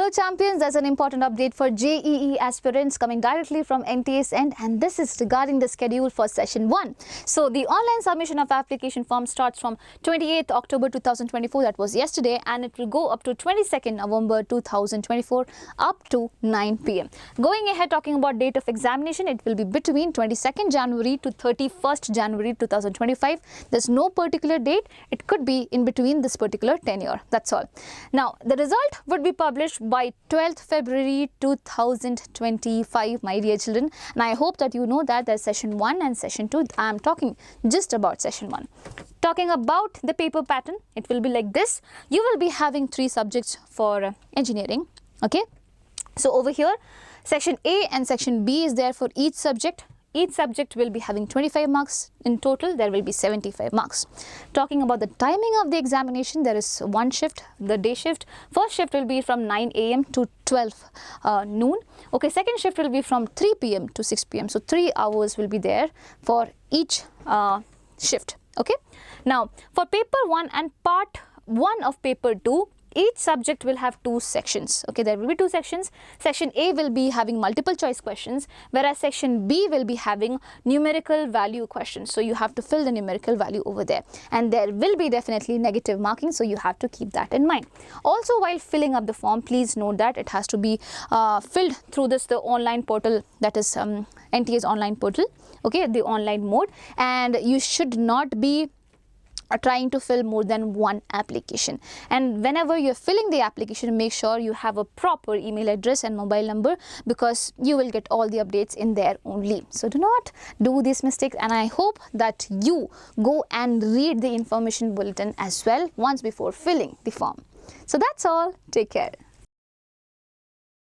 Hello champions, there's an important update for JEE aspirants coming directly from NTA's end, and this is regarding the schedule for session 1. So the online submission of application form starts from 28th October 2024, that was yesterday, and it will go up to 22nd November 2024 up to 9 p.m. Going ahead, talking about date of examination, it will be between 22nd January to 31st January 2025. There's no particular date, it could be in between this particular tenure, that's all. Now the result would be published by 12th February 2025, my dear children, and I hope that you know that there's session 1 and session 2. I am talking just about session 1. Talking about the paper pattern, it will be like this. You will be having 3 subjects for engineering, okay? So over here, section A and section B is there for each subject. Each subject will be having 25 marks. In total, there will be 75 marks. Talking about the timing of the examination, there is one shift, the day shift. First shift will be from 9 a.m. to 12 noon. Okay, second shift will be from 3 p.m. to 6 p.m. So 3 hours will be there for each shift. Okay. Now, for paper 1 and part 1 of paper 2, each subject will have 2 sections. Okay, there will be 2 sections. Section A will be having multiple choice questions, whereas section B will be having numerical value questions. So you have to fill the numerical value over there, and there will be definitely negative marking, so you have to keep that in mind. Also, while filling up the form, please note that it has to be filled through the online portal, that is NTA's online portal, okay, the online mode, and you should not be trying to fill more than 1 application. And whenever you're filling the application, make sure you have a proper email address and mobile number, because you will get all the updates in there only. So do not do these mistakes, and I hope that you go and read the information bulletin as well once before filling the form. So that's all. Take care.